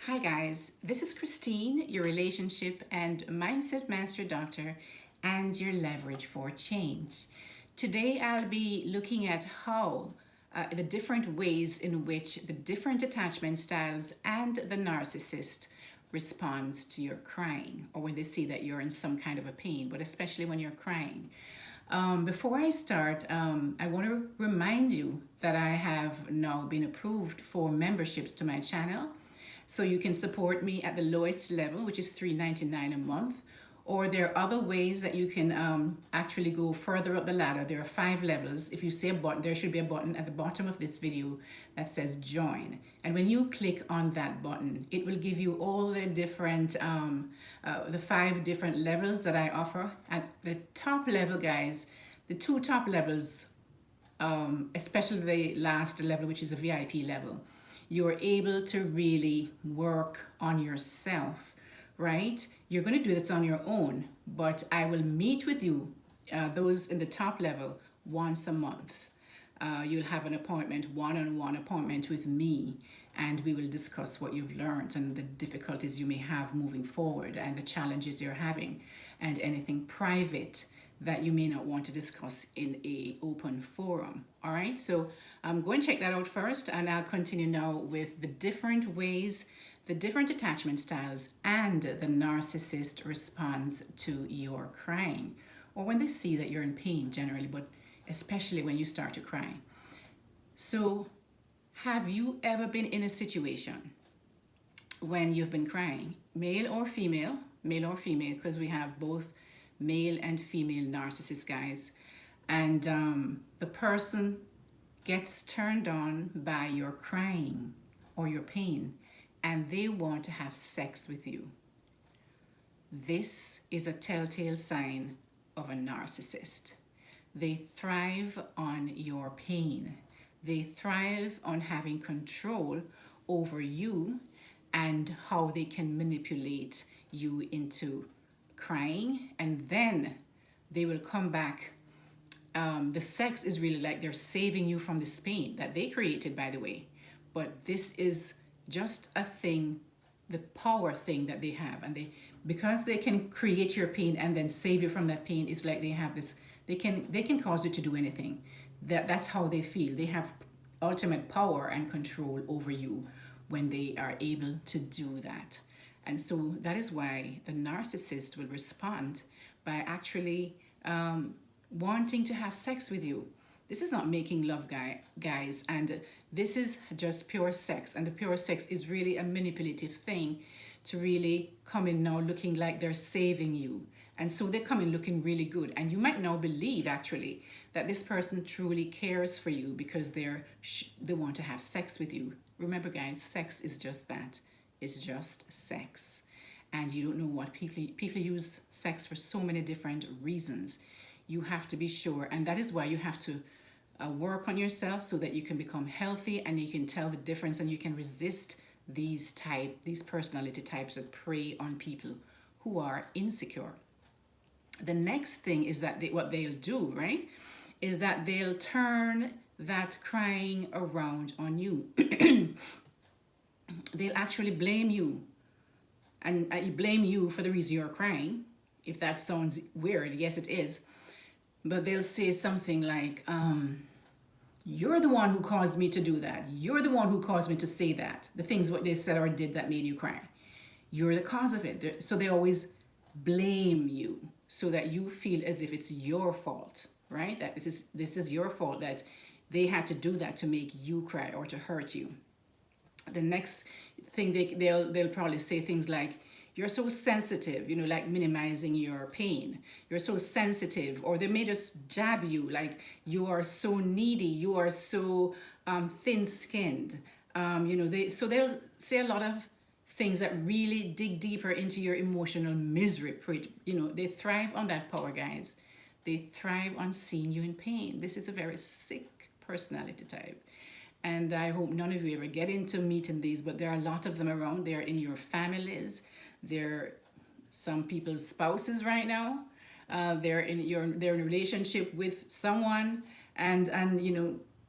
Hi guys, this is Christine, your relationship and mindset master doctor and your leverage for change. Today I'll be looking at how the different ways in which the different attachment styles and the narcissist responds to your crying, or when they see that you're in some kind of a pain, but especially when you're crying. Before I start, I want to remind you that I have now been approved for memberships to my channel. So you can support me at the lowest level, which is $3.99 a month. Or there are other ways that you can actually go further up the ladder. There are 5 levels. If you see a button, there should be a button at the bottom of this video that says join. And when you click on that button, it will give you all the different, the 5 different levels that I offer. At the top level, guys, the 2 top levels, especially the last level, which is a VIP level, you're able to really work on yourself, right? You're going to do this on your own, but I will meet with you, those in the top level, once a month. You'll have an appointment, one-on-one appointment with me, and we will discuss what you've learned and the difficulties you may have moving forward and the challenges you're having and anything private that you may not want to discuss in a open forum. All right, so go and check that out first, and I'll continue now with the different ways, the different attachment styles, and the narcissist responds to your crying, or when they see that you're in pain generally, but especially when you start to cry. So have you ever been in a situation when you've been crying, male or female, because we have both male and female narcissist guys, and the person gets turned on by your crying or your pain and they want to have sex with you? This is a telltale sign of a narcissist. They thrive on your pain. They thrive on having control over you and how they can manipulate you into crying, and then they will come back. The sex is really like they're saving you from this pain that they created, by the way. But this is just a thing, the power thing that they have, and because they can create your pain and then save you from that pain, it's like they have this. They can cause you to do anything. That's how they feel. They have ultimate power and control over you when they are able to do that. And so that is why the narcissist will respond by actually wanting to have sex with you. This is not making love, guys, and this is just pure sex. And the pure sex is really a manipulative thing to really come in now looking like they're saving you. And so they come in looking really good. And you might now believe, actually, that this person truly cares for you because they want to have sex with you. Remember, guys, sex is just that. It's just sex. And you don't know what people use sex for so many different reasons. You have to be sure, and that is why you have to work on yourself so that you can become healthy and you can tell the difference and you can resist these personality types that prey on people who are insecure. The next thing is that what they'll do, right, is that they'll turn that crying around on you. They'll actually blame you, and blame you for the reason you're crying. If that sounds weird, yes it is. But they'll say something like, you're the one who caused me to do that. You're the one who caused me to say that. The things what they said or did that made you cry. You're the cause of it. So they always blame you so that you feel as if it's your fault, right? That this is your fault, that they had to do that to make you cry or to hurt you. The next thing they'll probably say things like, you're so sensitive, like minimizing your pain. You're so sensitive. Or they may just jab you like, you are so needy. You are so thin-skinned. So they'll say a lot of things that really dig deeper into your emotional misery. They thrive on that power, guys. They thrive on seeing you in pain. This is a very sick personality type. And I hope none of you ever get into meeting these, but there are a lot of them around. They're in your families. They're some people's spouses right now. They're in a relationship with someone, and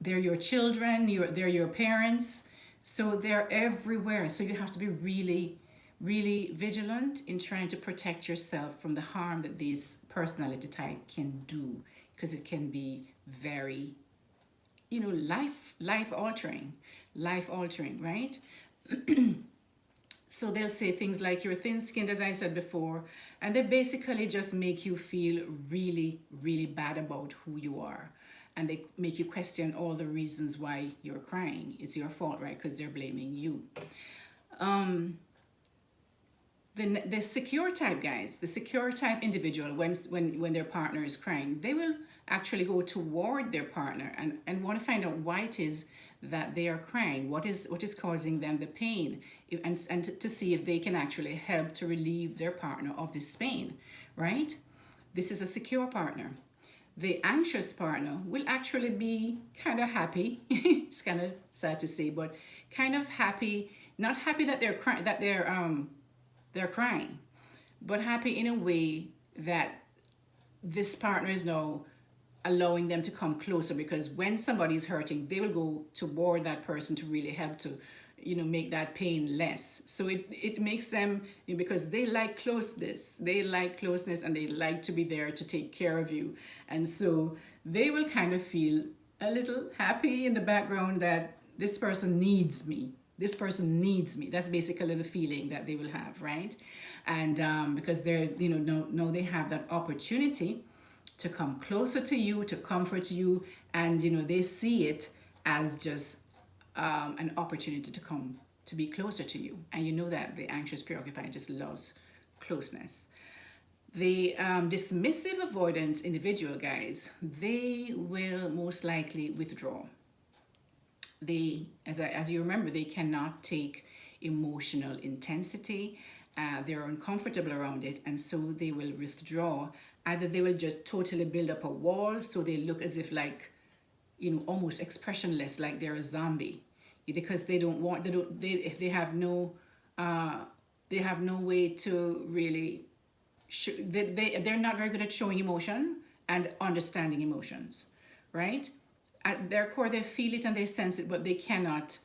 they're your children. They're your parents. So they're everywhere. So you have to be really, really vigilant in trying to protect yourself from the harm that this personality type can do, because it can be very, life altering, right? So they'll say things like you're thin skinned, as I said before, and they basically just make you feel really, really bad about who you are. And they make you question all the reasons why you're crying. It's your fault, right? Because they're blaming you. The secure type guys, the secure type individual, when their partner is crying, they will actually go toward their partner and want to find out why it is that they are crying, what is causing them the pain, and to see if they can actually help to relieve their partner of this pain, right? This is a secure partner. The anxious partner will actually be kind of happy. It's kind of sad to say, but kind of happy, not happy that they're crying, but happy in a way that this partner is now allowing them to come closer, because when somebody's hurting, they will go toward that person to really help to, make that pain less. So it makes them, because they like closeness, and they like to be there to take care of you. And so they will kind of feel a little happy in the background that this person needs me. This person needs me. That's basically the feeling that they will have, right? And because they're, now they have that opportunity to come closer to you, to comfort you, and they see it as just an opportunity to be closer to you. And you know that the anxious preoccupied just loves closeness. The dismissive avoidant individual guys, they will most likely withdraw. They, as you remember, they cannot take emotional intensity. They're uncomfortable around it, and so they will withdraw. Either they will just totally build up a wall, so they look as if like, almost expressionless, like they're a zombie, because they have no way to really they're not very good at showing emotion and understanding emotions, right? At their core, they feel it and they sense it, but they cannot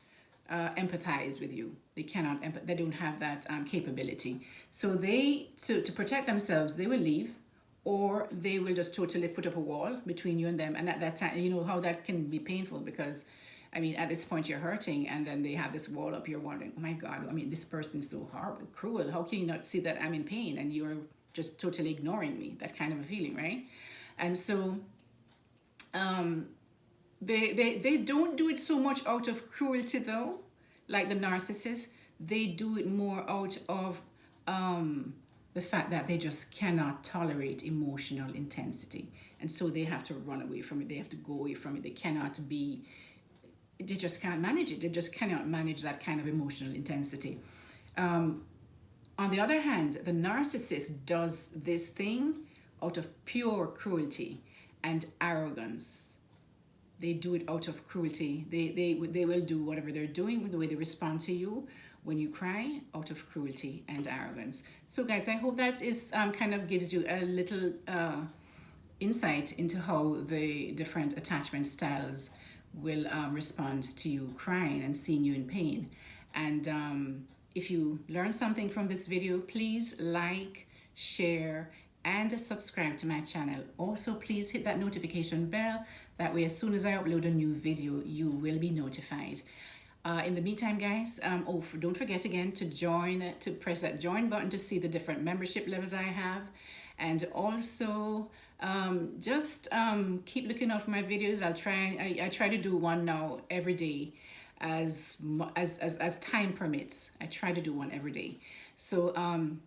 empathize with you. They don't have that capability. So to protect themselves, they will leave, or they will just totally put up a wall between you and them. And at that time, you know how that can be painful, because at this point you're hurting, and then they have this wall up. You're wondering, oh my God, this person is so horrible, cruel. How can you not see that I'm in pain and you're just totally ignoring me? That kind of a feeling, right? And so they don't do it so much out of cruelty, though, like the narcissist. They do it more out of the fact that they just cannot tolerate emotional intensity, and so they have to run away from it. They have to go away from it. They just can't manage it. They just cannot manage that kind of emotional intensity. On the other hand, the narcissist does this thing out of pure cruelty and arrogance. They do it out of cruelty. They will do whatever they're doing, the way they respond to you when you cry, out of cruelty and arrogance. So guys, I hope that is kind of gives you a little insight into how the different attachment styles will respond to you crying and seeing you in pain. And if you learned something from this video, please like, share, and subscribe to my channel. Also, please hit that notification bell. That way, as soon as I upload a new video, you will be notified. In the meantime, guys, don't forget again to press that join button to see the different membership levels I have. And also, just keep looking out for my videos. I try to do one now every day, as time permits. I try to do one every day. So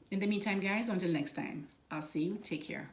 in the meantime, guys, until next time, I'll see you. Take care.